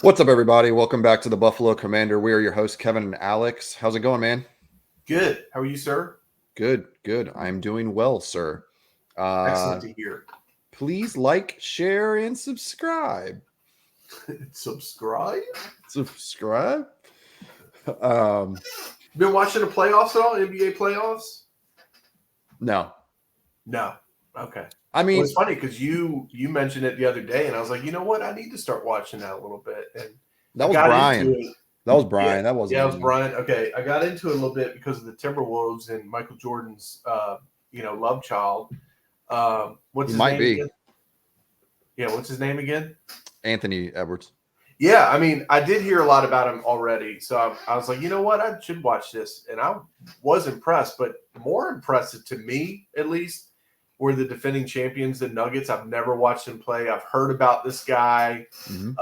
What's up, everybody? Welcome back to the Buffalo Commander. We are your hosts, Kevin and Alex. How's it going, man? Good. How are you, sir? Good, good. I'm doing well, sir. Excellent Uh, to hear. Please like, share, and subscribe. Subscribe? Subscribe. Um, Been watching the playoffs at all? NBA playoffs? no, No. Okay. I Well, mean it's funny because you mentioned it the other day, and I was like, you know what? I need to start watching that a little bit. And I that was got into Brian. it. That was Yeah. Brian. That wasn't Yeah, it was me. Brian. Okay. I got into it a little bit because of the Timberwolves and Michael Jordan's, love child. What's He his might name be again? Yeah. What's his name again? Anthony Edwards. Yeah, I mean, I did hear a lot about him already, so I was like, you know what, I should watch this, and I was impressed. But more impressive to me, at least, were the defending champions, the Nuggets. I've never watched them play. I've heard about this guy, Mm-hmm.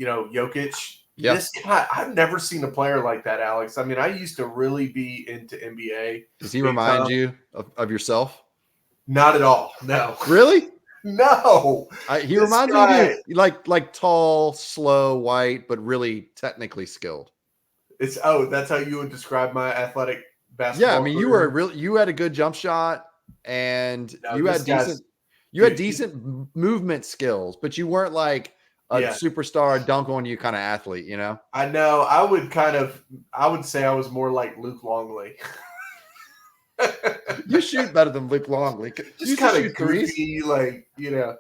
Jokic. Yeah. This guy, I've never seen a player like that, Alex. I mean, I used to really be into NBA. Does he Big remind time. you of yourself? Not at all. No. Really? No. He This reminds me of guy, you, like tall, slow, white, but really technically skilled. that's how you would describe my athletic Yeah, I basketball mean, career. you had a good jump shot and No, this guy's you had dude. decent movement skills, but you weren't like a Yeah, superstar dunk on you kind of athlete, you know? I know. I would say I was more like Luke Longley. You shoot better than Luke Longley. You Just used to kind of shoot threes. goofy, You used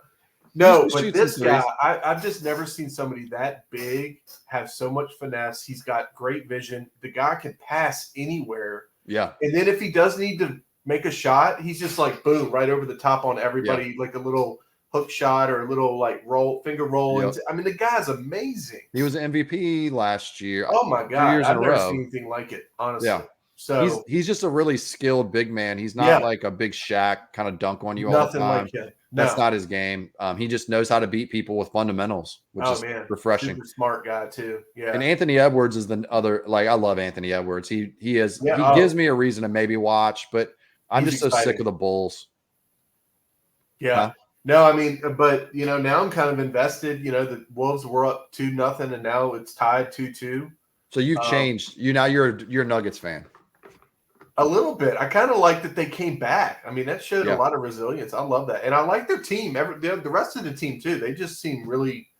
No, to but shoot some this guy, threes. I've just never seen somebody that big have so much finesse. He's got great vision. The guy can pass anywhere. Yeah. And then if he does need to make a shot, he's just like boom, right over the top on everybody, like a little hook shot or a little like finger roll. Yep. And I mean, the guy's amazing. He was an MVP last year. Oh my 2 god, years in I've a never seen row. anything like it, honestly. Yeah. So He's just a really skilled big man. He's not yeah, like a big Shaq kind of dunk on you all the nothing time. like him. That's No. not his game. He just knows how to beat people with fundamentals, which Oh is man, refreshing. super smart guy too. And Yeah. Anthony Edwards is the other. Like, I love Anthony Edwards. He Yeah. gives Oh, me a reason to maybe watch, but I'm he's just so sick of exciting. the Bulls. Yeah. Huh? No, I mean, but now I'm kind of invested. The Wolves were up 2-0, and now it's tied 2-2. So you've changed. You're a Nuggets fan. A little bit. I kind of like that they came back. I mean, that showed a Yeah. lot of resilience. I love that, and I like their team. The rest of the team too. They just seem really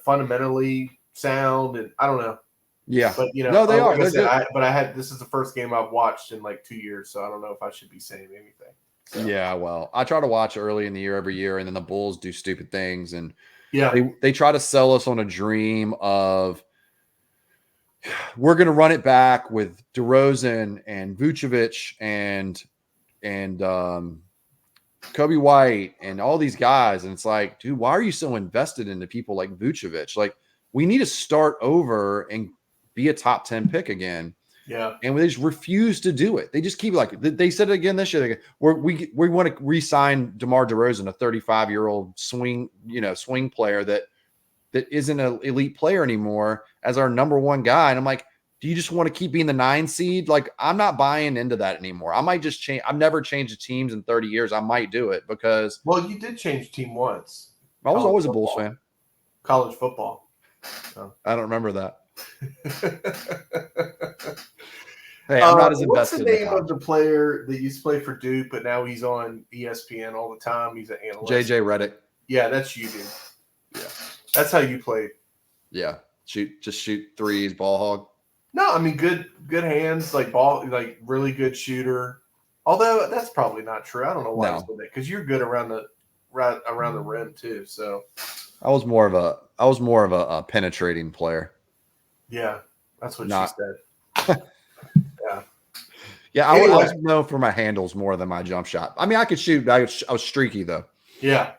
fundamentally sound, and I don't know. Yeah. But No, they are. like I They're said, good. this is the first game I've watched in like 2 years, so I don't know if I should be saying anything. So. Yeah, well, I try to watch early in the year every year, and then the Bulls do stupid things, and Yeah, they try to sell us on a dream of we're going to run it back with DeRozan and Vucevic and Kobe White and all these guys, and it's like, dude, why are you so invested into people like Vucevic? Like, we need to start over and be a top 10 pick again. yeah. And they just refuse to do it. They just keep like they said it again this year. We want to re-sign DeMar DeRozan, a 35-year-old swing player that isn't an elite player anymore, as our number one guy. And I'm like, do you just want to keep being the 9 seed? Like, I'm not buying into that anymore. I might just change. I've never changed teams in 30 years. I might do it because You did change team once. I was always a Bulls fan. College football. So. I don't remember that. Hey, I'm not as invested. What's the name of the player that used to play for Duke, but now he's on ESPN all the time? He's an analyst. JJ Redick. Yeah, that's you, dude. Yeah, that's how you played. Yeah, just shoot threes, ball hog. No, I mean good hands, like really good shooter. Although that's probably not true. I don't know why he's doing that, because you're good around the rim too. So I was more of a penetrating player. Yeah, that's what she said. Yeah, I was known for my handles more than my jump shot. I mean, I could shoot. I was streaky though. Yeah.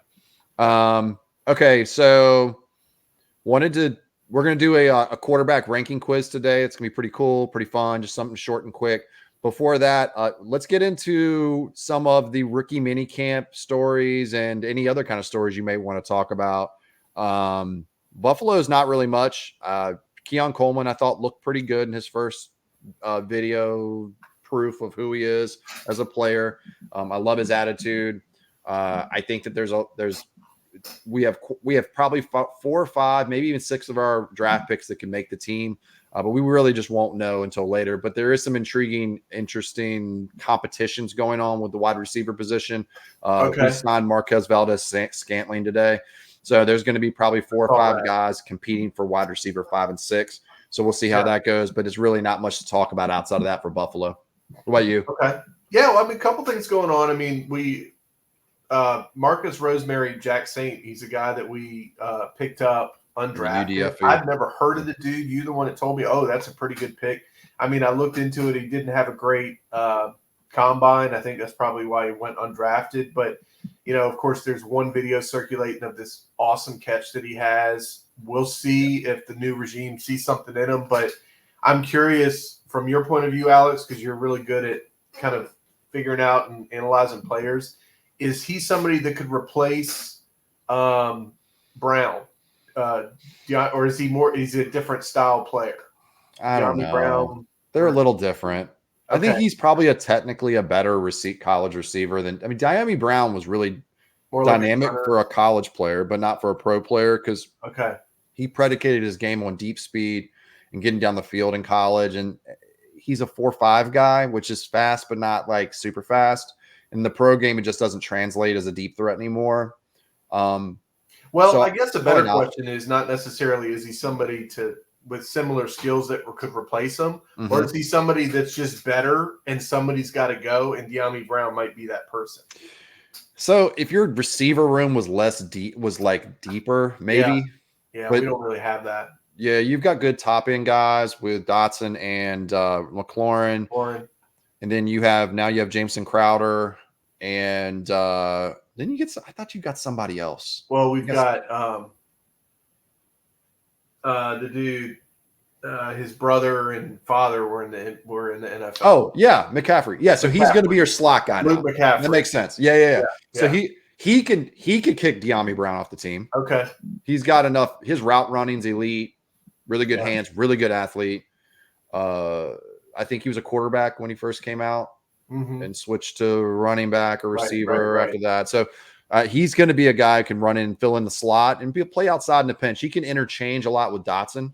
Okay, so we're gonna do a quarterback ranking quiz today. It's gonna be pretty cool, pretty fun, just something short and quick. Before that, let's get into some of the rookie minicamp stories and any other kind of stories you may want to talk about. Buffalo is not really much. Keon Coleman, I thought, looked pretty good in his first video proof of who he is as a player. I love his attitude. I think that there's we have probably 4 or 5, maybe even 6 of our draft picks that can make the team. But we really just won't know until later. But there is some interesting competitions going on with the wide receiver position. We signed Marquez Valdez-Scantling today. So there's going to be probably 4 or 5 guys competing for wide receiver 5 and 6. So we'll see how that goes. But it's really not much to talk about outside of that for Buffalo. What about you? Okay. Yeah, well, I mean, a couple things going on. I mean, Marcus Rosemary, Jack Saint, he's a guy that we picked up undrafted. I've never heard of the dude. You're the one that told me, oh, that's a pretty good pick. I mean, I looked into it. He didn't have a great combine. I think that's probably why he went undrafted. But, of course, there's one video circulating of this awesome catch that he has. We'll see if the new regime sees something in him. But I'm curious from your point of view, Alex, because you're really good at kind of figuring out and analyzing players. Is he somebody that could replace Brown? Or is he a different style player? I don't know. Brown, they're a little different. Okay. I think he's probably technically a better college receiver than – I mean, Diami Brown was really more dynamic for a college player, but not for a pro player because he predicated his game on deep speed and getting down the field in college. And he's a 4.5 guy, which is fast but not like super fast. In the pro game, it just doesn't translate as a deep threat anymore. Well, I guess the better question is not necessarily is he somebody with similar skills that could replace him, or is he somebody that's just better and somebody's got to go, and Diami Brown might be that person. So if your receiver room was deeper, maybe. Yeah, but we don't really have that. Yeah, you've got good top end guys with Dotson and McLaurin. And then you have Jameson Crowder, and then I thought you got somebody else. Well, we've got the dude, his brother and father were in the NFL. Oh yeah, McCaffrey. Yeah, so he's going to be your slot guy. Luke McCaffrey. That makes sense. Yeah. So he could kick Diami Brown off the team. Okay. He's got enough. His route running's elite. Really good hands. Really good athlete. I think he was a quarterback when he first came out and switched to running back or receiver after that. So he's going to be a guy who can run in, fill in the slot, and play outside in the pinch. He can interchange a lot with Dotson.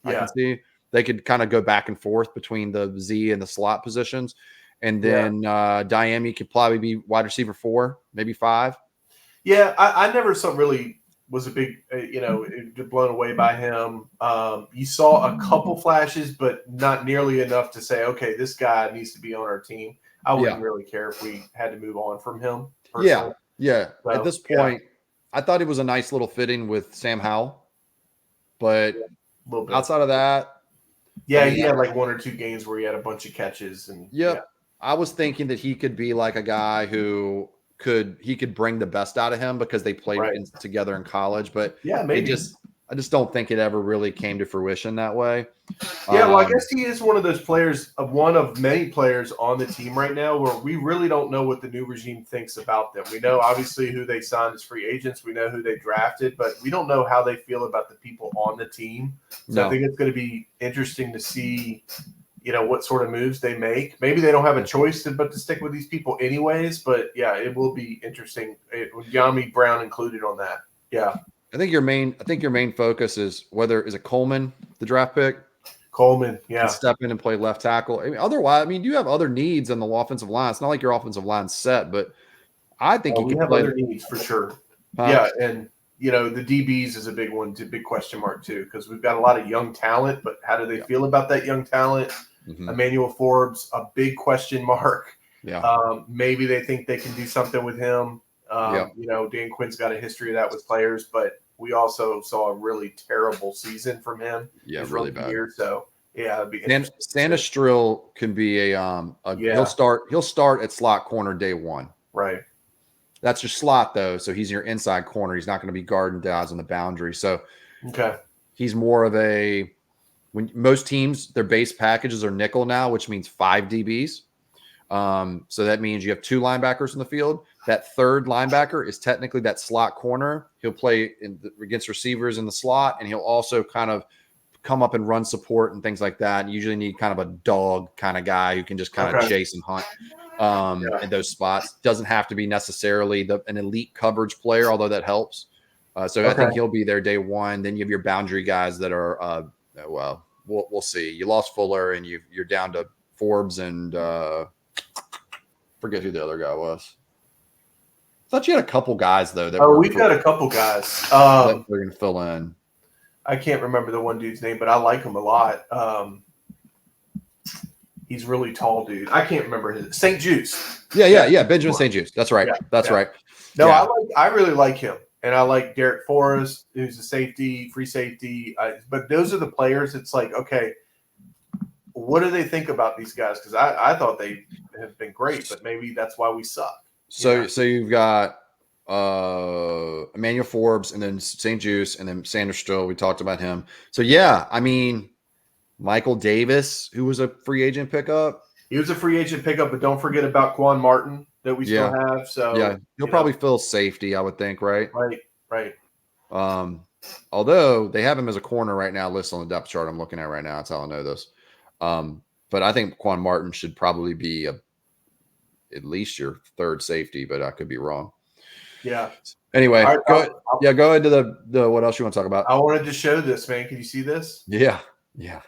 I can see they could kind of go back and forth between the Z and the slot positions. And then Diami could probably be wide receiver 4, maybe 5. Yeah, I never really was a big, blown away by him. You saw a couple flashes, but not nearly enough to say, okay, this guy needs to be on our team. I wouldn't really care if we had to move on from him. Personally. Yeah. So, at this point, I thought it was a nice little fitting with Sam Howell, but outside of that, he had like 1 or 2 games where he had a bunch of catches and I was thinking that he could be like a guy who could bring the best out of him because they played together in college, but maybe I just don't think it ever really came to fruition that way. Yeah, well, I guess he is one of those players, one of many players on the team right now where we really don't know what the new regime thinks about them. We know obviously who they signed as free agents. We know who they drafted, but we don't know how they feel about the people on the team. So I think it's going to be interesting to see, what sort of moves they make. Maybe they don't have a choice but to stick with these people anyways, but it will be interesting. With Diami Brown included on that. Yeah. I think your main focus is is it Coleman, the draft pick? Coleman, step in and play left tackle. Otherwise, you have other needs on the offensive line. It's not like your offensive line's set, but I think you can have other needs for sure. And the DBs is a big one, big question mark too, because we've got a lot of young talent, but how do they feel about that young talent? Emmanuel Forbes, a big question mark. Maybe they think they can do something with him. Dan Quinn's got a history of that with players, but we also saw a really terrible season from him. Yeah, really bad. So it'd be Sanastrill can be he'll start at slot corner day 1. Right. That's your slot though, so he's your inside corner. He's not going to be guarding guys on the boundary. So he's more of when most teams their base packages are nickel now, which means 5 DBs. So that means you have 2 linebackers in the field. That third linebacker is technically that slot corner. He'll play against receivers in the slot, and he'll also kind of come up and run support and things like that. You usually need kind of a dog kind of guy who can just kind of chase and hunt in those spots. Doesn't have to be necessarily an elite coverage player, although that helps. So I think he'll be there day one. Then you have your boundary guys that are, well, we'll see. You lost Fuller, and you're down to Forbes and forget who the other guy was. I thought you had a couple guys though that were. We've got a couple guys that we're going to fill in. I can't remember the one dude's name, but I like him a lot. He's really tall, dude. I can't remember his St. Juice. Yeah. Benjamin St. Juice. That's right. That's right. No, I really like him, and I like Derek Forrest, who's a safety, free safety. But those are the players. It's like, okay, what do they think about these guys? Because I thought they have been great, but maybe that's why we suck. So you've got Emmanuel Forbes, and then St. Juice, and then Sanders Still. We talked about him. So yeah, I mean, Michael Davis, who was a free agent pickup. He was a free agent pickup, but don't forget about Quan Martin that we still have. So yeah, he'll probably fill safety, I would think, right? Right. Although they have him as a corner right now, listed on the depth chart I'm looking at right now. That's how I know this. But I think Quan Martin should probably be at least your third safety, but I could be wrong. Yeah. Anyway, go ahead to the what else you want to talk about? I wanted to show this, man. Can you see this? Yeah.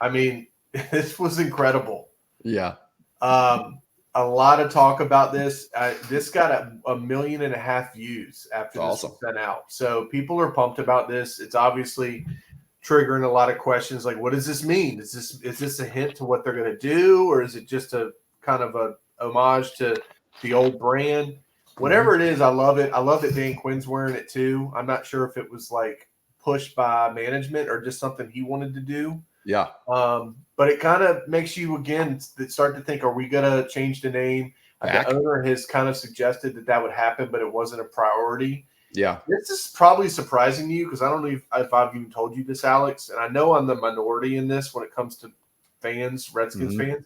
I mean, this was incredible. Yeah. A lot of talk about this. This got a 1.5 million views after this was sent out. So people are pumped about this. It's obviously triggering a lot of questions like, what does this mean? Is this a hint to what they're going to do, or is it just a kind of a homage to the old brand? Whatever it is, I love it. I love that Dan Quinn's wearing it too. I'm not sure if it was like pushed by management or just something he wanted to do. Yeah. But it kind of makes you again start to think, are we going to change the name? The owner has kind of suggested that would happen, but it wasn't a priority. Yeah. This is probably surprising to you because I don't know if I've even told you this, Alex, and I know I'm the minority in this when it comes to fans, Redskins fans.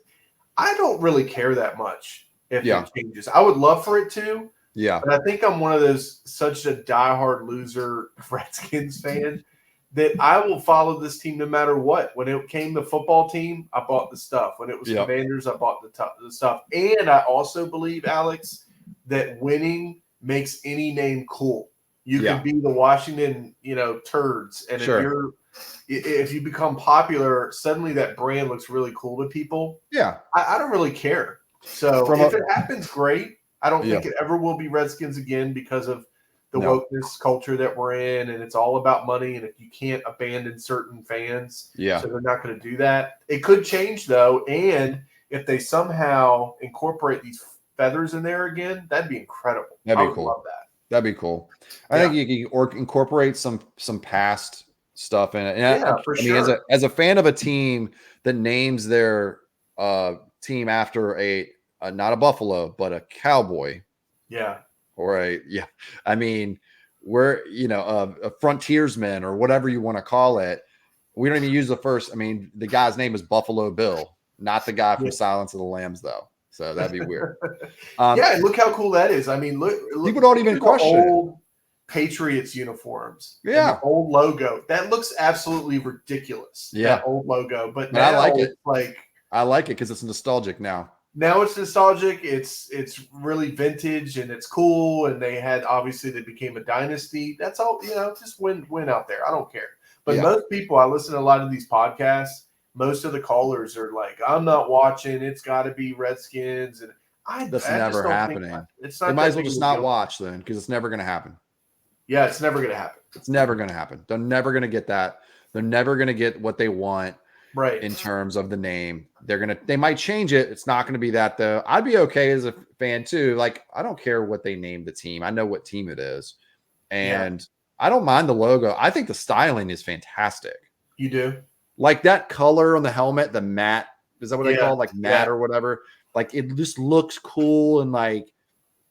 I don't really care that much if it changes. I would love for it to. Yeah. But I think I'm one of those such a diehard loser Redskins fan that I will follow this team no matter what. When it came to football team, I bought the stuff. When it was Commanders, I bought the stuff. And I also believe, Alex, that winning makes any name cool. You can be the Washington, turds. And if you become popular, suddenly that brand looks really cool to people. Yeah. I don't really care. So if it happens, great. I don't think it ever will be Redskins again because of the wokeness culture that we're in, and it's all about money. And if you can't abandon certain fans, so they're not going to do that. It could change though, and if they somehow incorporate these feathers in there again, that'd be incredible. That'd be cool. Love that. That'd be cool. I think you can incorporate some past stuff in it. And for sure. Mean, as a fan of a team that names their team after a not a buffalo, but a cowboy. Yeah. I mean, we're, a frontiersman or whatever you want to call it. We don't even use the first. I mean, the guy's name is Buffalo Bill, not the guy from Silence of the Lambs, though. So that'd be weird. And look how cool that is. I mean, look people don't even question old Patriots uniforms. Yeah. The old logo. That looks absolutely ridiculous. Yeah. That old logo. But I like it. I like it because it's nostalgic now. Now it's nostalgic. It's really vintage and it's cool. And they became a dynasty. That's all, just win out there. I don't care. But most people, I listen to a lot of these podcasts. Most of the callers are like, I'm not watching. It's got to be Redskins. And that's never happening. It's not. They might as well just not watch then because it's never going to happen. Yeah, it's never going to happen. It's never going to happen. They're never going to get that. They're never going to get what they want. Right. In terms of the name, they might change it. It's not going to be that though. I'd be okay as a fan too. Like, I don't care what they name the team. I know what team it is. And I don't mind the logo. I think the styling is fantastic. You do? Like that color on the helmet, the matte, is that what they call it? Like matte or whatever. Like it just looks cool and like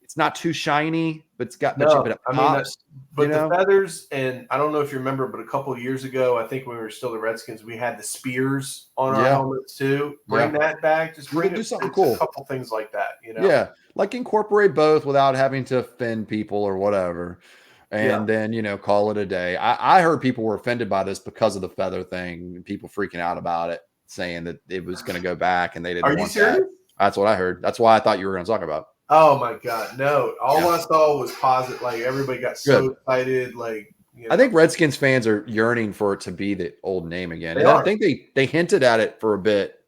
it's not too shiny, but it's got but it pops. The feathers, and I don't know if you remember, but a couple of years ago, I think when we were still the Redskins, we had the spears on our helmets too. Bring that back. Just do something cool. A couple things like that, Yeah, like incorporate both without having to offend people or whatever. And then, call it a day. I heard people were offended by this because of the feather thing. People freaking out about it, saying that it was going to go back and they didn't want that. That's what I heard. That's why I thought you were going to talk about. Oh my God, no! All I saw was positive. Like everybody got so excited. Like You I know? think Redskins fans are yearning for it to be the old name again. They And I are. think they hinted at it for a bit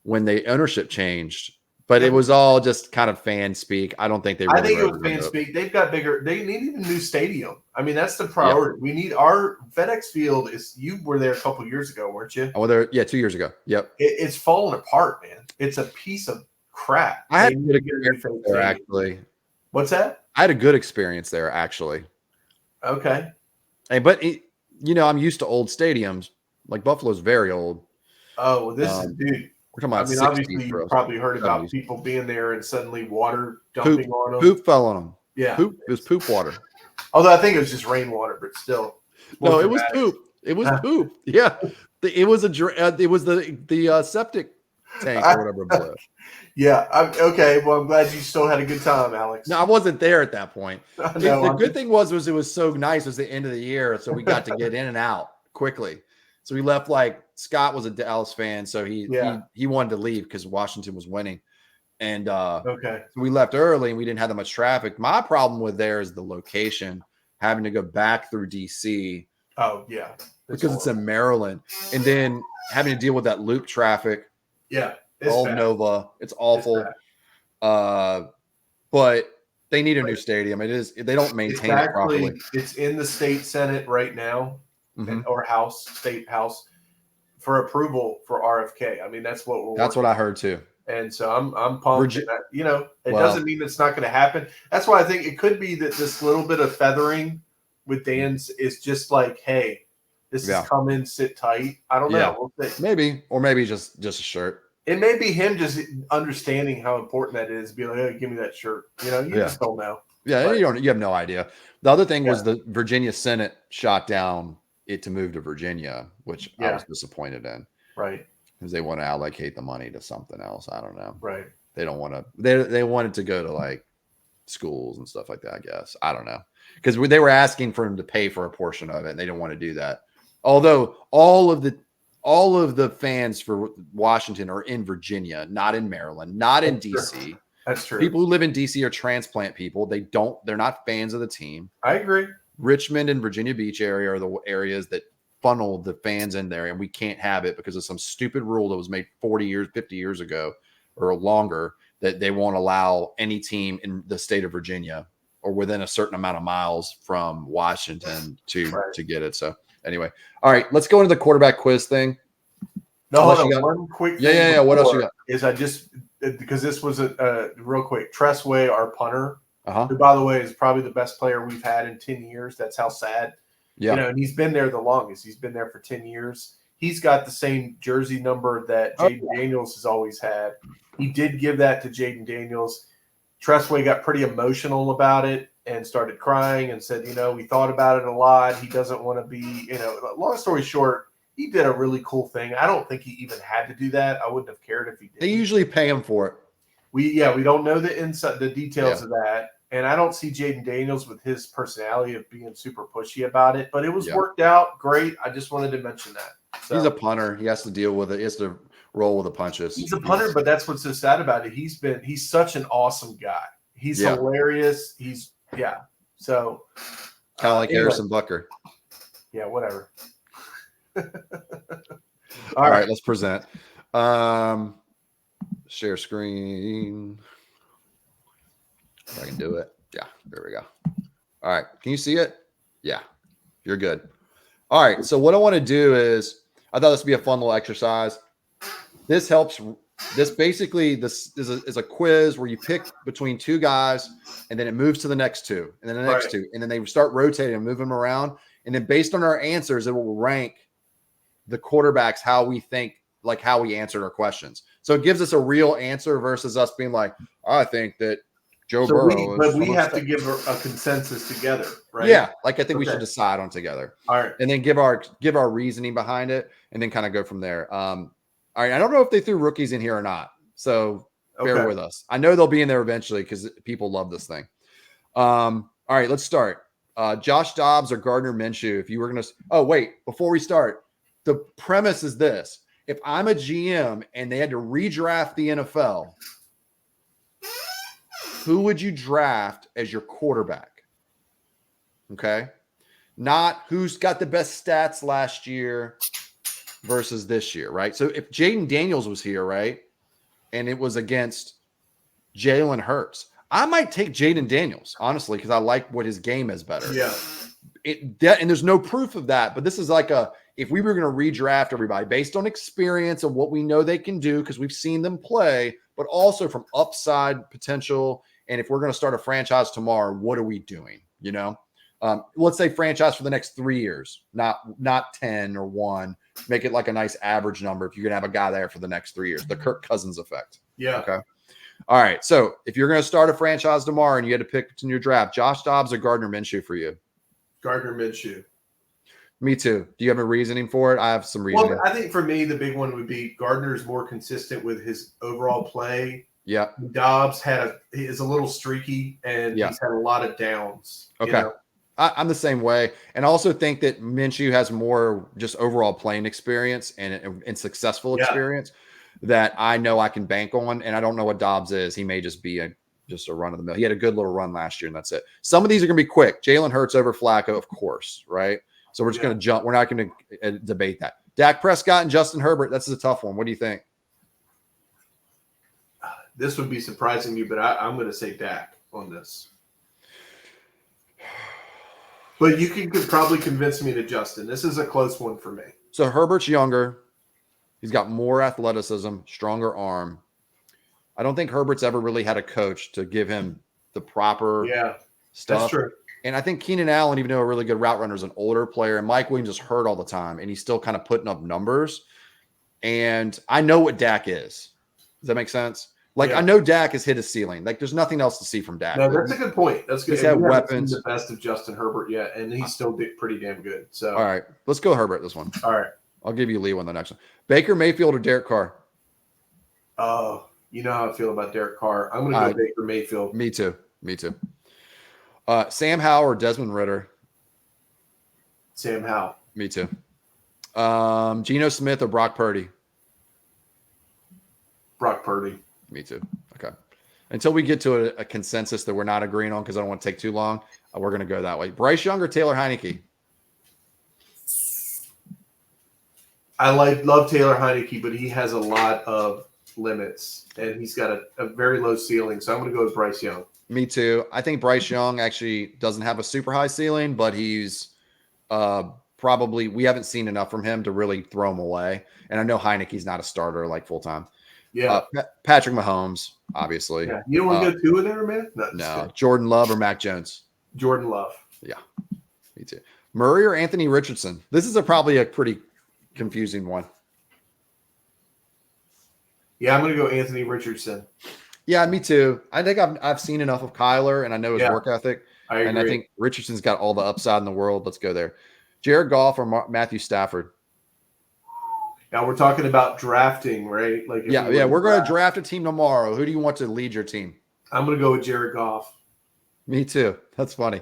when the ownership changed, but Yeah, it was all just kind of fan speak. I don't think they I really think it wrote was it fan into it. speak. They've got bigger. They needed a new stadium. I mean, that's the Yeah. priority. We need our FedEx Field. Is you were there a couple years ago, weren't you? Oh, 2 years ago. Yep. It's falling apart, man. It's a piece of crap. I had They a need good to get a new experience FedEx there, Stadium. actually. What's that? I had a good experience there, actually. Okay. Hey, but I'm used to old stadiums. Like Buffalo's very old. Oh, well, this is, Um, dude. we're talking I about mean, 60s, obviously, you've bro, probably heard about 70s. people being there and suddenly water Poop, dumping on them. poop fell on them. Yeah. Poop. It was poop water. Although I think it was just rainwater, but still, it's more No, it was dramatic. poop. It was poop. Yeah, it was the septic tank or whatever blew. Yeah. Okay. Well, I'm glad you still had a good time, Alex. No, I wasn't there at that point. No, The good thing was it was so nice. It was the end of the year, so we got to get in and out quickly. So we left like Scott was a Dallas fan, so he wanted to leave because Washington was winning, and okay. so we left early and we didn't have that much traffic. My problem with there is the location, having to go back through DC. Oh yeah, Because it's in Maryland, and then having to deal with that loop traffic. Yeah, Old Nova, it's awful. But they need a new stadium. It is they don't maintain it properly. It's in the state senate right now, or state house, for approval for RFK. I mean, that's what That's what I heard too. And so I'm pumped. It doesn't mean it's not going to happen. That's why I think it could be that this little bit of feathering with Dan's is just like, hey, this is coming, sit tight. I don't know. We'll see. Maybe just a shirt. It may be him just understanding how important that is. Be like, hey, give me that shirt. You just don't know. Yeah, but you have no idea. The other thing was the Virginia Senate shot down it to move to Virginia, which I was disappointed in. Right. Because they want to allocate the money to something else. I don't know. Right. They don't want to. They wanted to go to like schools and stuff like that. I guess I don't know because they were asking for him to pay for a portion of it, and they didn't want to do that. Although all of the fans for Washington are in Virginia, not in Maryland, not in DC. That's true. People who live in DC are transplant people. They're not fans of the team. I agree. Richmond and Virginia Beach area are the areas that funnel the fans in there, and we can't have it because of some stupid rule that was made 40 years, 50 years ago or longer that they won't allow any team in the state of Virginia or within a certain amount of miles from Washington to get it. So anyway, all right, let's go into the quarterback quiz thing. No, hold on. One quick thing. Yeah. What else you got? Is because this was a real quick. Tressway, our punter, who by the way is probably the best player we've had in 10 years. That's how sad. Yeah. And he's been there the longest. He's been there for 10 years. He's got the same jersey number that Jaden Daniels has always had. He did give that to Jaden Daniels. Tressway got pretty emotional about it and started crying and said, we thought about it a lot. He doesn't want to be, long story short, he did a really cool thing. I don't think he even had to do that. I wouldn't have cared if he did. They usually pay him for it. We don't know the details of that. And I don't see Jaden Daniels with his personality of being super pushy about it, but it was worked out great. I just wanted to mention that. So, he's a punter. He has to deal with it. He has to roll with the punches. He's a punter, but that's what's so sad about it. He's such an awesome guy. He's hilarious. So kind of like Harrison Bucker. Yeah, whatever. All right, let's present. Share screen. If I can do it. Yeah, there we go. All right. Can you see it? Yeah, you're good. All right. So what I want to do is, I thought this would be a fun little exercise. This helps. This is a quiz where you pick between two guys, and then it moves to the next two, and then the next two, and then they start rotating and moving them around. And then based on our answers, it will rank the quarterbacks how we think, like how we answered our questions. So it gives us a real answer versus us being like, I think that Joe Burrow. But we have to give a consensus together, right? Yeah, like I think we should decide on together. All right, and then give our reasoning behind it, and then kind of go from there. All right, I don't know if they threw rookies in here or not, so bear with us. I know they'll be in there eventually because people love this thing. All right, let's start. Josh Dobbs or Gardner Minshew? If you were gonna, before we start, the premise is this: if I'm a GM and they had to redraft the NFL, who would you draft as your quarterback? Okay. not who's got the best stats last year versus this year, right? So if Jaden Daniels was here, right, and it was against Jalen Hurts, I might take Jaden Daniels, honestly, because I like what his game is better. Yeah. And there's no proof of that, but this is like if we were going to redraft everybody based on experience and what we know they can do, because we've seen them play, but also from upside potential. And if we're going to start a franchise tomorrow, what are we doing? Let's say franchise for the next 3 years, not 10 or 1. Make it like a nice average number if you're going to have a guy there for the next 3 years, the Kirk Cousins effect. Yeah. Okay. All right. So if you're going to start a franchise tomorrow and you had to pick in your draft, Josh Dobbs or Gardner Minshew for you? Gardner Minshew. Me too. Do you have a reasoning for it? I have some reasoning. Well, I think for me, the big one would be Gardner is more consistent with his overall play. Yeah. Dobbs is a little streaky, and he's had a lot of downs. Okay. I'm the same way. And I also think that Minshew has more just overall playing experience and successful experience that I know I can bank on. And I don't know what Dobbs is. He may just be just a run of the mill. He had a good little run last year, and that's it. Some of these are going to be quick. Jalen Hurts over Flacco, of course, right? So we're just going to jump. We're not going to debate that. Dak Prescott and Justin Herbert, that's a tough one. What do you think? This would be surprising you, but I'm going to say Dak on this. But you could probably convince me to Justin. This is a close one for me. So Herbert's younger. He's got more athleticism, stronger arm. I don't think Herbert's ever really had a coach to give him the proper stuff. That's true. And I think Keenan Allen, even though a really good route runner, is an older player, and Mike Williams is hurt all the time, and he's still kind of putting up numbers. And I know what Dak is. Does that make sense? I know Dak has hit his ceiling. There's nothing else to see from Dak. No, that's a good point. That's good. He's had weapons. The best of Justin Herbert yet, and he's still pretty damn good. So, all right, let's go Herbert this one. All right, I'll give you Lee on the next one. Baker Mayfield or Derek Carr? Oh, you know how I feel about Derek Carr. I'm going to go Baker Mayfield. Me too. Sam Howell or Desmond Ridder? Sam Howell. Me too. Geno Smith or Brock Purdy? Brock Purdy. Me too. Okay. Until we get to a consensus that we're not agreeing on, because I don't want to take too long, we're going to go that way. Bryce Young or Taylor Heineke? I love Taylor Heineke, but he has a lot of limits, and he's got a very low ceiling. So I'm going to go with Bryce Young. Me too. I think Bryce Young actually doesn't have a super high ceiling, but he's probably, we haven't seen enough from him to really throw him away. And I know Heineke's not a starter full time. Yeah. Patrick Mahomes, obviously. Yeah. You don't want to go 2 of them, man? No. Jordan Love or Mac Jones? Jordan Love. Yeah. Me too. Murray or Anthony Richardson? This is probably a pretty confusing one. Yeah, I'm going to go Anthony Richardson. Yeah, me too. I think I've seen enough of Kyler, and I know his work ethic. I agree. And I think Richardson's got all the upside in the world. Let's go there. Jared Goff or Matthew Stafford? Now we're talking about drafting, right? We're going to draft a team tomorrow. Who do you want to lead your team? I'm going to go with Jared Goff. Me too. That's funny.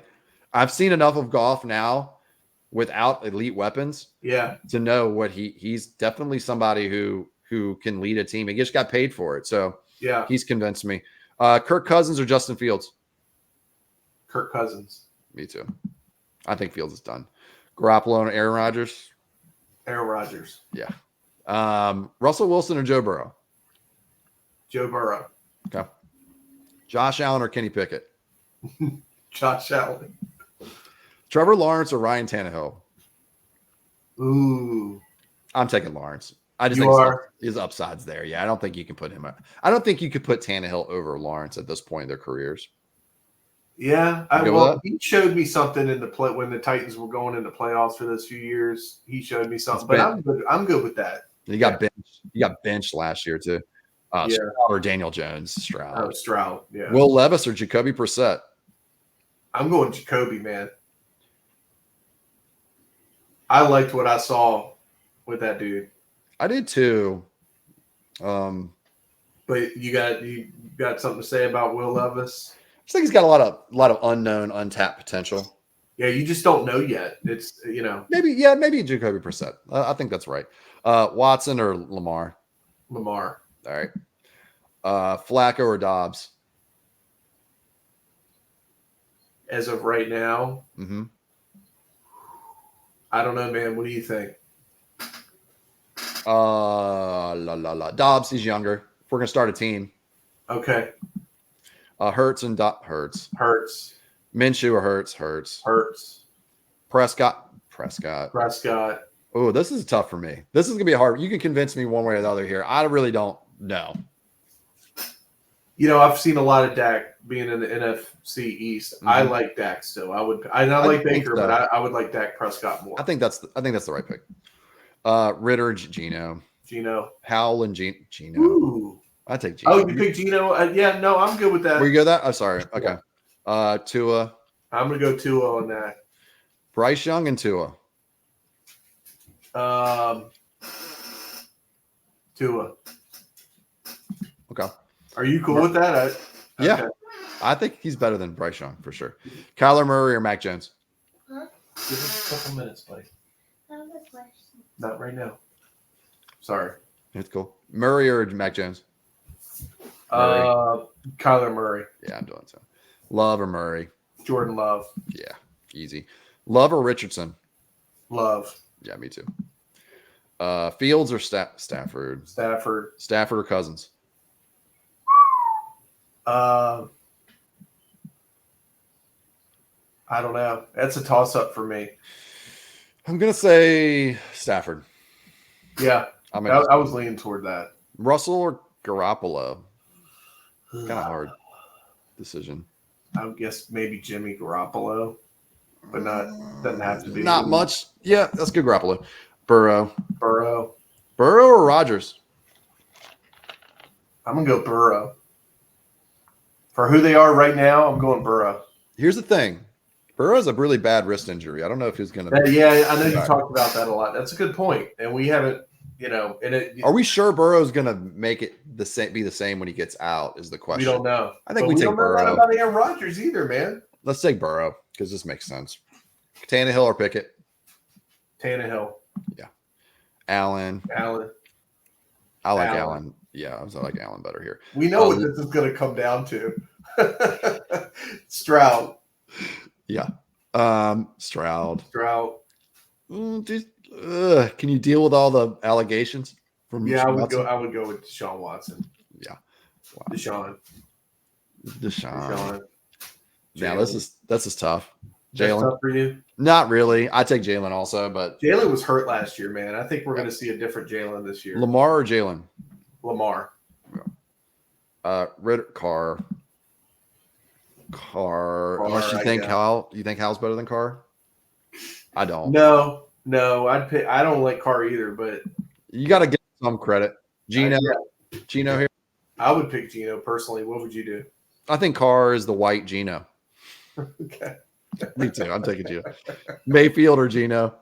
I've seen enough of Goff now without elite weapons. To know what he's definitely somebody who can lead a team. He just got paid for it. So he's convinced me. Kirk Cousins or Justin Fields? Kirk Cousins. Me too. I think Fields is done. Garoppolo and Aaron Rodgers? Aaron Rodgers. Yeah. Russell Wilson or Joe Burrow? Joe Burrow. Okay. Josh Allen or Kenny Pickett? Josh Allen. Trevor Lawrence or Ryan Tannehill? Ooh. I'm taking Lawrence. I just think his upside's there. Yeah, I don't think you can put him up. I don't think you could put Tannehill over Lawrence at this point in their careers. Yeah, he showed me something in the play when the Titans were going into playoffs for those few years. He showed me something, but I'm good with that. You got benched. You got benched last year too. Stroud or Daniel Jones. Stroud. Oh, Stroud. Yeah. Will Levis or Jacoby Brissett? I'm going Jacoby, man. I liked what I saw with that dude. I did too. But you got something to say about Will Levis? I think he's got a lot of unknown, untapped potential. Yeah, you just don't know yet. It's maybe Jacoby Brissett. I think that's right. Watson or Lamar? Lamar. All right. Flacco or Dobbs? As of right now, I don't know, man. What do you think? Dobbs, he's younger. If we're gonna start a team, Okay. Hurts and Hurts. Hurts. Minshew or Hurts. Prescott. Oh, this is tough for me. This is gonna be hard. You can convince me one way or the other here. I really don't know. You know, I've seen a lot of Dak being in the NFC East. Mm-hmm. I like Dak still. I like Baker, but I would like Dak Prescott more. I think that's the right pick. Ritter, Geno. Howell and Geno. Ooh. I take Geno. Oh, you pick Geno? Yeah, no, I'm good with that. Were you good with that? I'm sorry. Okay. Tua. I'm gonna go Tua on that. Bryce Young and Tua. Tua. Okay. Are you cool with that? Yeah. Okay. I think he's better than Bryce Young for sure. Kyler Murray or Mac Jones? Huh? Give us a couple minutes, buddy. I have a question. Not right now. Sorry. It's cool. Murray or Mac Jones? Kyler Murray. Yeah, I'm doing so. Love or Murray? Jordan Love. Yeah, easy. Love or Richardson? Love. Yeah, me too. Fields or Stafford? Stafford or Cousins? I don't know. That's a toss-up for me. I'm gonna say Stafford. Yeah, I was leaning toward that. Russell or Garoppolo? Kind of hard decision. I guess maybe Jimmy Garoppolo, but doesn't have to be. Not much. Yeah, that's good. Garoppolo. Burrow or Rodgers? I'm gonna go Burrow. For who they are right now, I'm going Burrow. Here's the thing. Burrow has a really bad wrist injury. I don't know if he's going to. Yeah, I know you talked about that a lot. That's a good point, and we haven't. Are we sure Burrow's going to make it be the same when he gets out? Is the question. We don't know. I think we take Burrow. We don't know about Aaron Rodgers either, man. Let's take Burrow because this makes sense. Tannehill or Pickett? Tannehill. Yeah. Allen. I like Allen. Yeah, I like Allen better here. We know what this is going to come down to. Stroud. Yeah. Stroud. Can you deal with all the allegations from? Yeah, I would go with Deshaun Watson. Yeah. Wow. Deshaun. Yeah, this is tough. Jalen. Tough for you? Not really. I take Jalen also, but Jalen was hurt last year, man. I think we're going to see a different Jalen this year. Lamar or Jalen? Lamar. Ritter, Carr. Unless you think you think Hal's better than Carr? I don't. No, I'd pick. I don't like Carr either, but you got to give some credit. Geno here. I would pick Geno personally. What would you do? I think Carr is the white Geno. Okay. Me too. I'm taking Geno. Mayfield or Geno?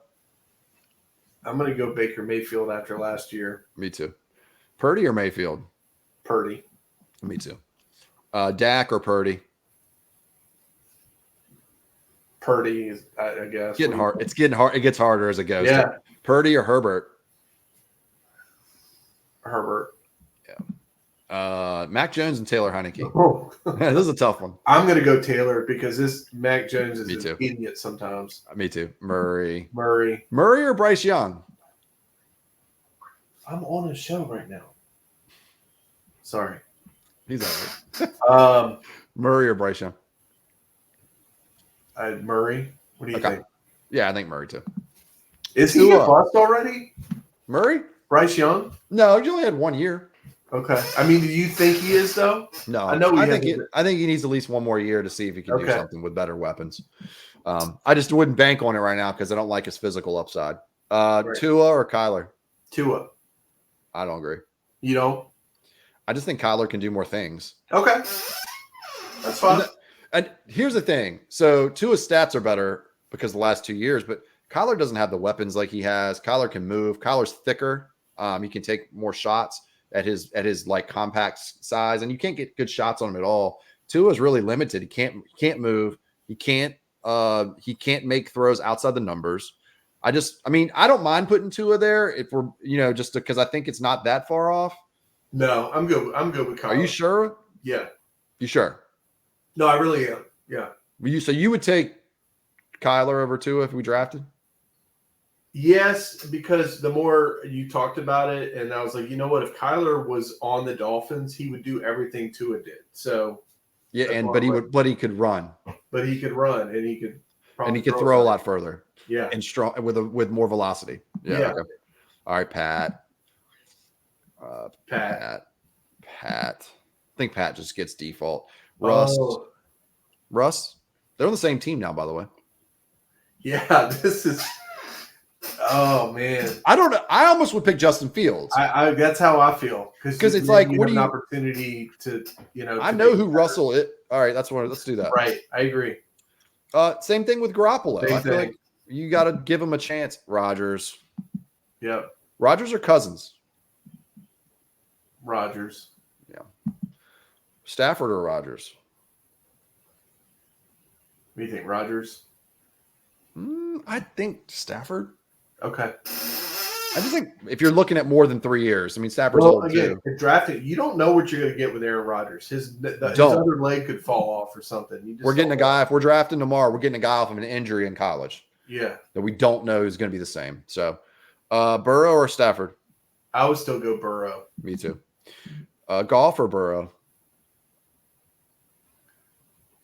I'm going to go Baker Mayfield after last year. Me too. Purdy or Mayfield? Purdy. Me too. Dak or Purdy? Purdy, I guess. Getting hard. It's getting hard. It gets harder as it goes. Yeah. Purdy or Herbert? Herbert. Yeah. Mac Jones and Taylor Heineke. Oh. This is a tough one. I'm going to go Taylor because this Mac Jones is an idiot sometimes. Me too. Murray or Bryce Young? I'm on a show right now. Sorry. He's all right. Murray or Bryce Young? Murray. What do you think? Yeah, I think Murray too. Is he a bust already? Murray? Bryce Young? No, he only had 1 year. Okay. I mean, do you think he is though? No, I think he needs at least 1 more year to see if he can do something with better weapons. I just wouldn't bank on it right now because I don't like his physical upside. Tua or Kyler? Tua. I don't agree. You don't? I just think Kyler can do more things. Okay. That's fine. And here's the thing. So Tua's stats are better because the last 2 years, but Kyler doesn't have the weapons like he has. Kyler can move. Kyler's thicker. He can take more shots at his like compact size, and you can't get good shots on him at all. Tua's really limited. He can't move. He can't make throws outside the numbers. I don't mind putting Tua there if we're, just because I think it's not that far off. No, I'm good. I'm good with Kyler. Are you sure? Yeah. You sure? No, I really am. Yeah. So you would take Kyler over Tua if we drafted? Yes, because the more you talked about it, and I was like, you know what? If Kyler was on the Dolphins, he would do everything Tua did. So Yeah, that's and why I'm like, but he could run but he could run and he could and probably he could throw throw a it. lot further Yeah, and strong with more velocity. Yeah. yeah. Okay. All right, Pat. Pat. Pat. I think Pat just gets default. Russ. Oh, Russ. They're on the same team now, by the way. yeah. This is. Oh man. I don't know. I almost would pick Justin Fields. I that's how I feel Because it's like, you what have do an you? opportunity to I to know make who it Russell is. All right, that's what. Let's do that. right. I agree. Same thing with Garoppolo. Same I feel thing. like you got to give him a chance. Rodgers. Yep. Rodgers or Cousins? Rodgers. Stafford or Rodgers? What do you think, Rodgers? I think Stafford. Okay. I just think if you're looking at more than 3 years, I mean Stafford's Well, old again, too. if drafting, you don't know what you're going to get with Aaron Rodgers. His other leg could fall off or something. You just We're getting a don't guy. If we're drafting tomorrow, we're getting a guy off of an injury in college know. Yeah, that we don't know is going to be the same. So, Burrow or Stafford? I would still go Burrow. Me too. Golf or Burrow?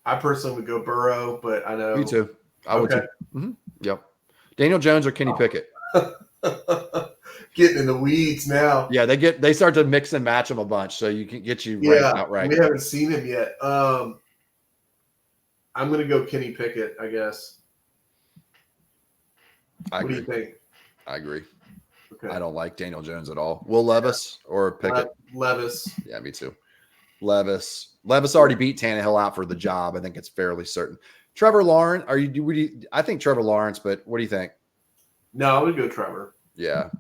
I personally would go Burrow, but I know. Me too. I would Okay. too. Yep. Daniel Jones or Kenny Pickett? Getting in the weeds now. Yeah, they start to mix and match them a bunch, so you can get you ranked outright. We haven't seen him yet. I'm going to go Kenny Pickett, I guess. I What do agree. you think? I agree. Okay. I don't like Daniel Jones at all. Will Levis or Pickett? Levis. Yeah, me too. Levis already beat Tannehill out for the job. I think it's fairly certain. Trevor Lawrence, I think Trevor Lawrence, but what do you think? No, I would go Trevor. Yeah.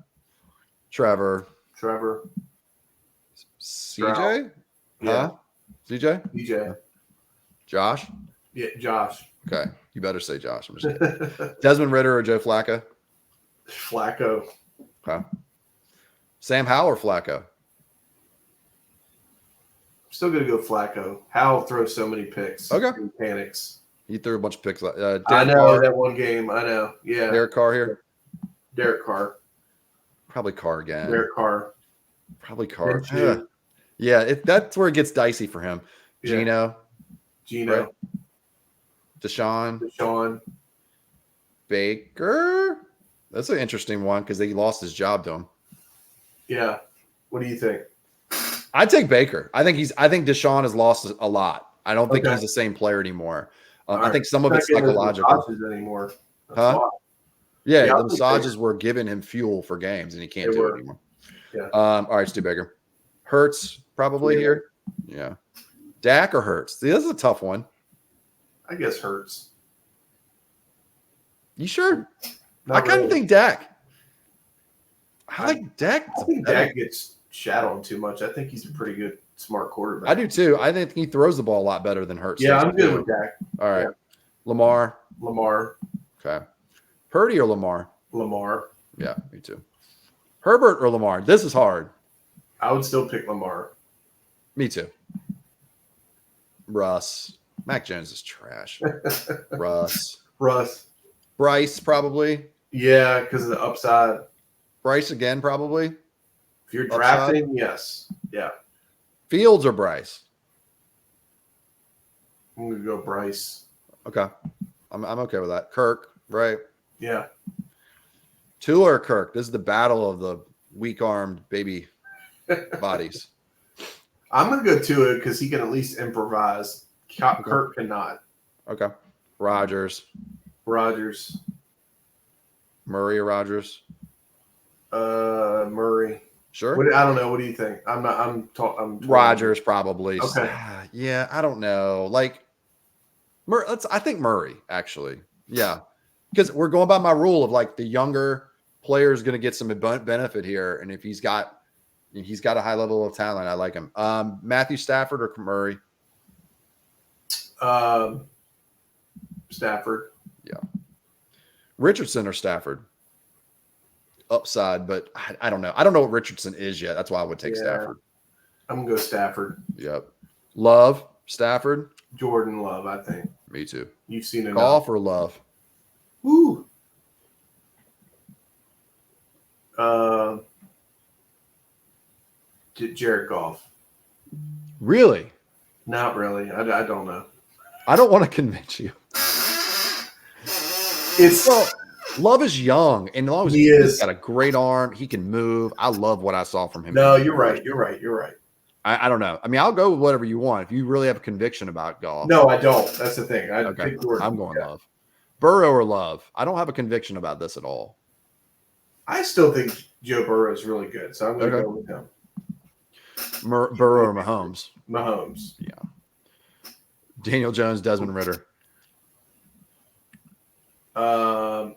Trevor. CJ? Yeah. Huh? CJ? DJ. Josh? Yeah, Josh. Okay. You better say Josh. I'm just kidding. Desmond Ritter or Joe Flacco? Flacco. Okay. Sam Howell or Flacco? Still going to go Flacco. Howell throws so many picks. Okay. He panics. He threw a bunch of picks. I know that one game. I know. Yeah. Derek Carr here? Derek Carr. Probably Carr again. Derek Carr. Probably Carr. Minshew. Yeah, that's where it gets dicey for him. Yeah. Gino. Right. Deshaun. Baker. That's an interesting one because they lost his job to him. Yeah. What do you think? I'd take Baker. I think Deshaun has lost a lot. I don't think Okay. he's the same player anymore. All I think some of Not it's getting those psychological. massages anymore. That's Huh? why. Yeah, Yeah, I'll the take massages were giving him fuel for games, and he can't They do were. it anymore. Yeah. All right, Stu Baker. Hurts probably Yeah. here. Yeah. Dak or Hurts? See, this is a tough one. I guess Hurts. You sure? Not I kind of really. think Dak. I like Dak. I think Dak gets shat on too much. I think he's a pretty good, smart quarterback. I do too. I think he throws the ball a lot better than Hurts. Yeah, does, I'm good too. with Dak. All right. Yeah. Lamar. Lamar. Purdy or Lamar? Yeah, me too. Herbert or Lamar? This is hard. I would still pick Lamar. Me too. Russ. Mac Jones is trash. Russ. Bryce probably. Yeah, because of the upside. Bryce again probably. If you're Upside? drafting, yes. Yeah. Fields or Bryce? I'm going to go Bryce. Okay. I'm okay with that. Kirk, right? Yeah. Tua or Kirk? This is the battle of the weak-armed baby bodies. I'm going to go Tua because he can at least improvise. Kirk cannot. Okay. Rodgers. Murray or Rodgers? Murray. Sure. I don't know. What do you think? I'm Rodgers probably. Okay. Yeah, I don't know. Like, I think Murray actually. Yeah, because we're going by my rule of like the younger player is going to get some benefit here, and if he's got a high level of talent, I like him. Matthew Stafford or Murray? Stafford. Yeah. Richardson or Stafford? Upside, but I don't know. I don't know what Richardson is yet. That's why I would take Stafford. I'm going to go Stafford. Yep. Love, Stafford. Jordan Love, I think. Me too. You've seen enough. Golf or Love? Woo. Jared Goff. Really? Not really. I don't know. I don't want to convince you. It's Well, Love is young, and He he's is. got a great arm. He can move. I love what I saw from him. No, you're right. You're right. You're right. I don't know. I mean, I'll go with whatever you want. If you really have a conviction about Goff. No, I don't. That's the thing. Okay. Pick Jordan. I'm going Love. Burrow or Love? I don't have a conviction about this at all. I still think Joe Burrow is really good, so I'm going to Okay. go with him. Burrow or Mahomes? Mahomes. Yeah. Daniel Jones, Desmond Ritter.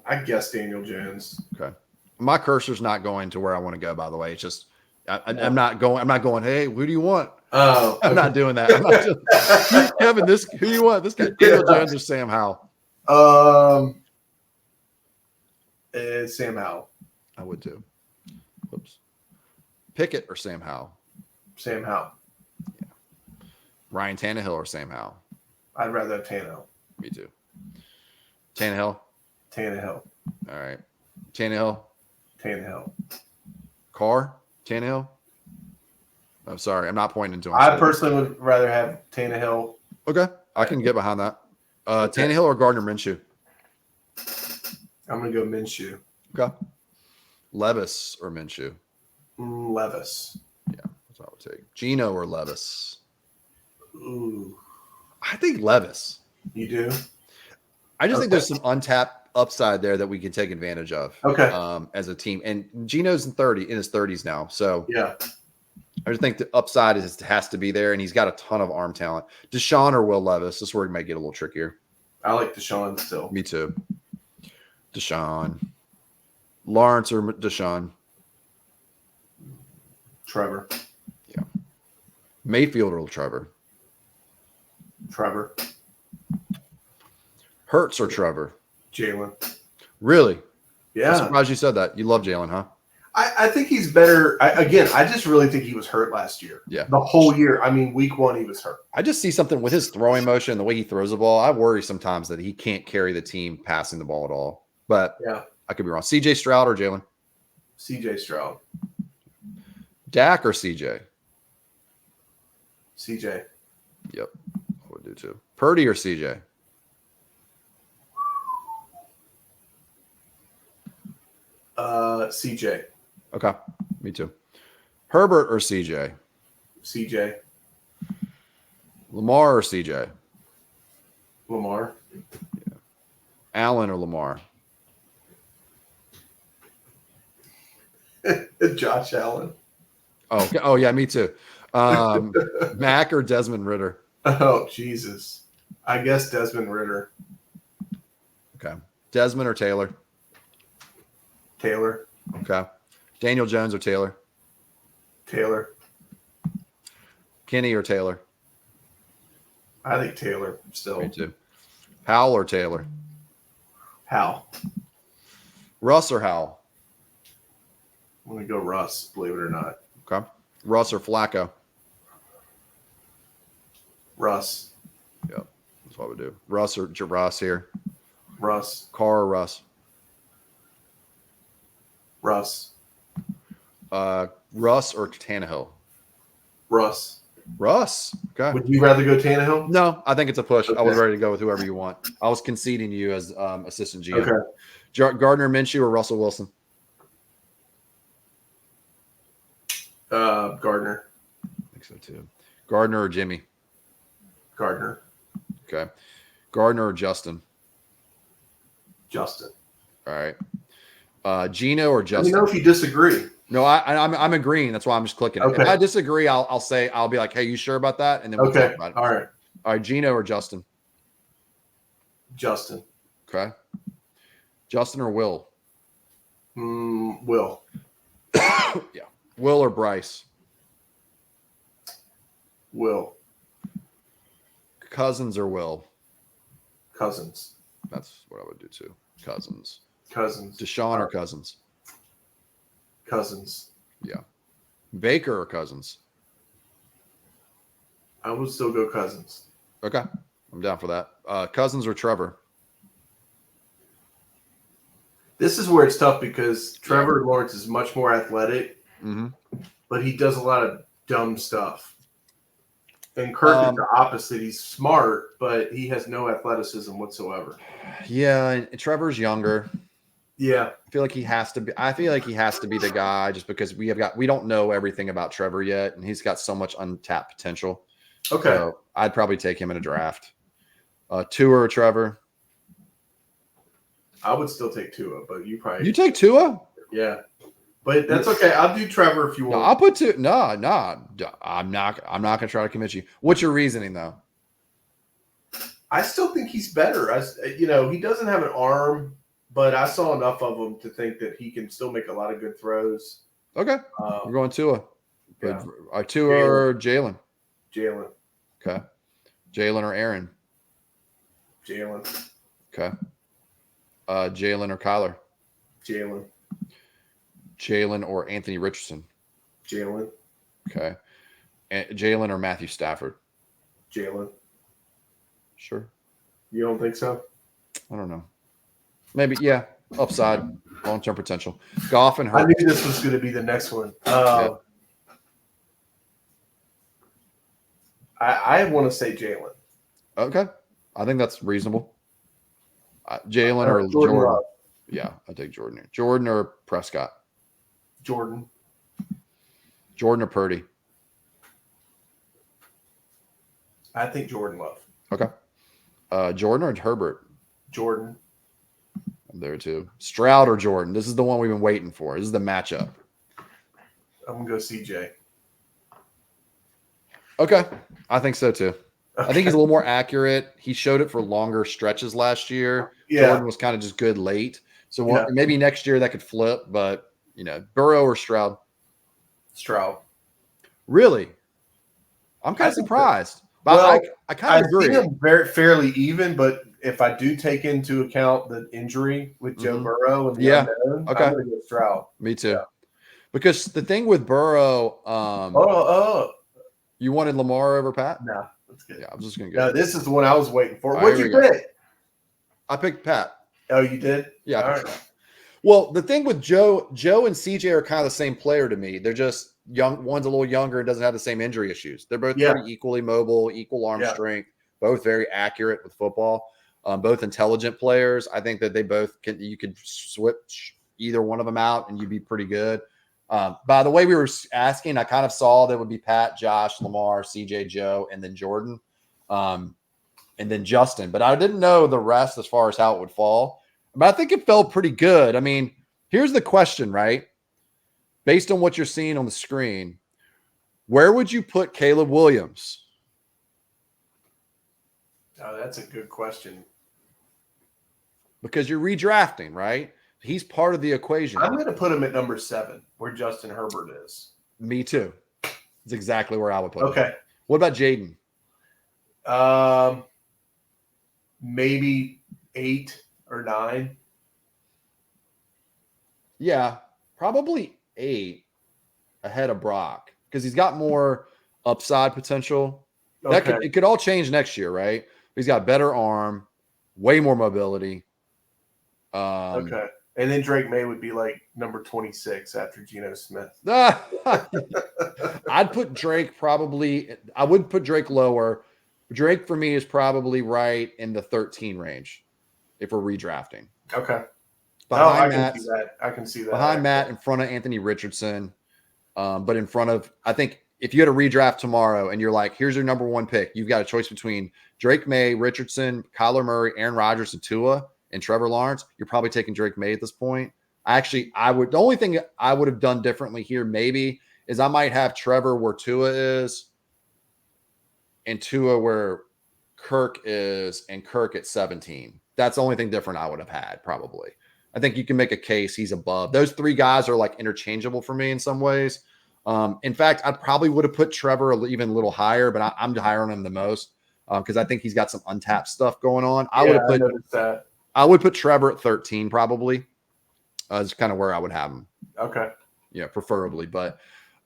I guess Daniel Jones. Okay. My cursor's not going to where I want to go, by the way. It's just I'm not going, hey, who do you want? Oh, I'm not doing that. I'm not doing, Kevin, who do you want? This guy, Daniel Jones or Sam Howell? It's Sam Howell. I would too. Whoops. Pickett or Sam Howell? Sam Howell. Yeah. Ryan Tannehill or Sam Howell? I'd rather have Tannehill. Me too. Tannehill? Tannehill. All right. Tannehill? Tannehill. Carr? Tannehill? I'm sorry. I'm not pointing to him. I personally would rather have Tannehill. Okay. I can get behind that. Tannehill or Gardner Minshew? I'm going to go Minshew. Okay. Levis or Minshew? Levis. Yeah, that's what I would take. Geno or Levis? Ooh. I think Levis. You do? I just think there's some untapped upside there that we can take advantage of. Okay. As a team. And Geno's in his 30s now. So Yeah. I just think the upside has to be there, and he's got a ton of arm talent. Deshaun or Will Levis? This is where it might get a little trickier. I like Deshaun still. Me too. Deshaun. Lawrence or Deshaun? Trevor. Yeah. Mayfield or Trevor? Trevor. Hurts or Trevor? Jalen. Really? Yeah. I'm surprised you said that. You love Jalen, huh? I think he's better. I just really think he was hurt last year. Yeah. The whole year. I mean, week 1, he was hurt. I just see something with his throwing motion, the way he throws the ball. I worry sometimes that he can't carry the team passing the ball at all. But Yeah. I could be wrong. CJ Stroud or Jalen? CJ Stroud. Dak or CJ? CJ. Yep. I would do too. Purdy or CJ? CJ. Okay. Me too. Herbert or CJ? CJ. Lamar or CJ? Lamar. Allen or Lamar? Josh Allen. Oh, okay. Oh yeah, me too. Mac or Desmond Ritter? Oh, Jesus. I guess Desmond Ritter. Okay. Desmond or Taylor? Taylor. Okay. Daniel Jones or Taylor? Taylor. Kenny or Taylor? I think Taylor still. Me too. Howell or Taylor? Hal. Russ or Howell? I'm going to go Russ, believe it or not. Okay. Russ or Flacco? Russ. Yep. That's what we do. Russ or Ross here? Russ. Carr or Russ? Russ. Russ or Tannehill? Russ. Russ. Okay. Would you rather go Tannehill? No, I think it's a push. Okay. I was ready to go with whoever you want. I was conceding you as assistant GM. Okay. Gardner Minshew or Russell Wilson? Gardner. I think so too. Gardner or Jimmy? Gardner. Okay. Gardner or Justin? Justin. All right. Geno or Let me Justin? know if you disagree. No, I'm agreeing. That's why I'm just clicking. Okay. If I disagree, I'll be like, hey, you sure about that? And then we'll Okay. talk about it. All right. All right. Geno or Justin? Justin. Okay. Justin or Will? Will. Yeah. Will or Bryce? Will. Cousins or Will? Cousins. That's what I would do too. Cousins. Cousins. Deshaun or Cousins? Cousins. Yeah. Baker or Cousins? I would still go Cousins. Okay. I'm down for that. Cousins or Trevor? This is where it's tough because Trevor Lawrence is much more athletic, but he does a lot of dumb stuff. And Kirk is the opposite. He's smart, but he has no athleticism whatsoever. Yeah, and Trevor's younger. Yeah. I feel like he has to be. I feel like he has to be the guy just because we don't know everything about Trevor yet, and he's got so much untapped potential. Okay. So I'd probably take him in a draft. Tua or Trevor? I would still take Tua, but you probably take Tua? Yeah. But that's okay. I'll do Trevor if you want. No, I'll put Tua. No. I'm not gonna try to convince you. What's your reasoning though? I still think he's better. He doesn't have an arm, but I saw enough of him to think that he can still make a lot of good throws. Okay. We're going Tua. Yeah. Tua or Jalen? Jalen. Okay. Jalen or Aaron? Jalen. Okay. Jalen or Kyler? Jalen. Jalen or Anthony Richardson? Jalen. Okay. Jalen or Matthew Stafford? Jalen. Sure. You don't think so? I don't know. Maybe, yeah. Upside, long-term potential. Goff and I Hurts. knew this was going to be the next one. I want to say Jalen. Okay. I think that's reasonable. Jalen or Jordan. Jordan. Yeah, I take Jordan. Jordan or Prescott? Jordan. Jordan or Purdy? I think Jordan Love. Okay. Jordan or Herbert? Jordan. I'm there too. Stroud or Jordan? This is the one we've been waiting for. This is the matchup. I'm going to go CJ. Okay. I think so too. Okay. I think he's a little more accurate. He showed it for longer stretches last year. Yeah. Jordan was kind of just good late. So maybe next year that could flip, but Burrow or Stroud? Stroud. Really? I'm kind of surprised. But well, I kind of agree. I think I'm fairly even, but if I do take into account the injury with Joe Burrow and the unknown, I'm going to go Stroud. Me too. Yeah. Because the thing with Burrow, you wanted Lamar over Pat? No, that's good. Yeah, I'm just going to go. No, this is the one I was waiting for. What'd you pick? I picked Pat. Oh, you did? Yeah. All right. Well, the thing with Joe and CJ are kind of the same player to me. They're just young. One's a little younger and doesn't have the same injury issues. They're both pretty equally mobile, equal arm strength, both very accurate with football, both intelligent players. I think that they both you could switch either one of them out and you'd be pretty good. By the way we were asking, I kind of saw that would be Pat, Josh, Lamar, CJ, Joe, and then Jordan, and then Justin. But I didn't know the rest as far as how it would fall. But I think it felt pretty good. I mean, here's the question, right? Based on what you're seeing on the screen, where would you put Caleb Williams? Oh, that's a good question. Because you're redrafting, right? He's part of the equation. I'm going to put him at number 7, where Justin Herbert is. Me too. That's exactly where I would put him. Okay. What about Jaden? Maybe 8 or 9. Yeah, probably 8 ahead of Brock because he's got more upside potential. Okay. It could all change next year, right? He's got better arm, way more mobility. Okay. And then Drake May would be like number 26 after Geno Smith. I'd put Drake I would put Drake lower. Drake for me is probably right in the 13 range if we're redrafting. Okay. I can see that. Behind Matt, in front of Anthony Richardson, but in front of, I think if you had a redraft tomorrow and you're like, here's your number 1 pick, you've got a choice between Drake May, Richardson, Kyler Murray, Aaron Rodgers, and Tua, and Trevor Lawrence, you're probably taking Drake May at this point. The only thing I would have done differently here maybe is I might have Trevor where Tua is and Tua where Kirk is and Kirk at 17. That's the only thing different I would have had probably. I think you can make a case he's above. Those 3 guys are like interchangeable for me in some ways. In fact, I probably would have put Trevor even a little higher, but I'm higher on him the most because I think he's got some untapped stuff going on. I would put Trevor at 13 probably. Is kind of where I would have him. Okay. Yeah, preferably, but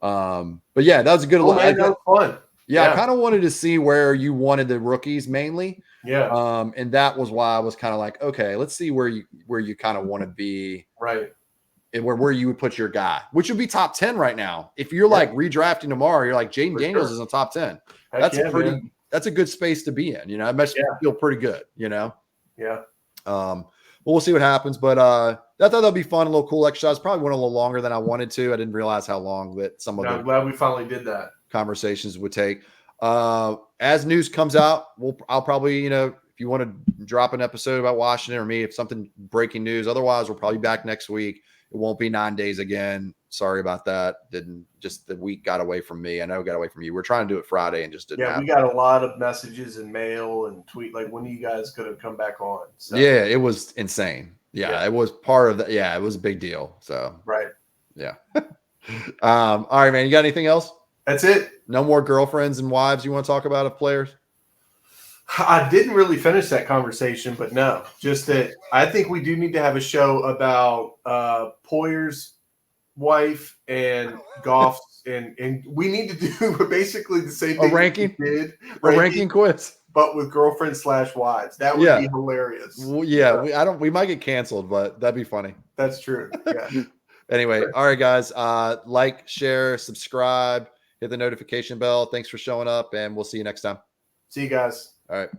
yeah, that was a good. Man, that was fun. Yeah, I kind of wanted to see where you wanted the rookies mainly. Yeah. And that was why I was kind of like, okay, let's see where you kind of want to be. Right. And where you would put your guy, which would be top 10 right now. If you're Yeah. like redrafting tomorrow, you're like Jaden For Daniels sure. is in top 10. Heck That's yeah, man. that's a good space to be in. You know, it must feel pretty good, you know? Yeah. But we'll see what happens. But I thought that'll be fun, a little cool exercise. Probably went a little longer than I wanted to. I didn't realize how long that some of I'm glad we finally did that. Conversations would take. As news comes out, I'll probably, you know, if you want to drop an episode about Washington or me, if something breaking news, otherwise we'll probably be back next week. It won't be 9 days again. Sorry about that. The week got away from me. I know it got away from you. We're trying to do it Friday and just didn't happen. We got a lot of messages and mail and tweet. Like, when are you guys going to come back on? So. Yeah, it was insane. Yeah, it was part of that. Yeah, it was a big deal. So, right. Yeah. All right, man. You got anything else? That's it. No more girlfriends and wives you want to talk about of players? I didn't really finish that conversation, but no, just that I think we do need to have a show about Poyer's wife and Goff's, and we need to do basically the same thing. A ranking? We did, a ranking quiz, but with girlfriends/wives. That would be hilarious. Well, yeah, we might get canceled, but that'd be funny. That's true. Yeah. Anyway, all right, guys. Like, share, subscribe, hit the notification bell. Thanks for showing up, and we'll see you next time. See you guys. All right.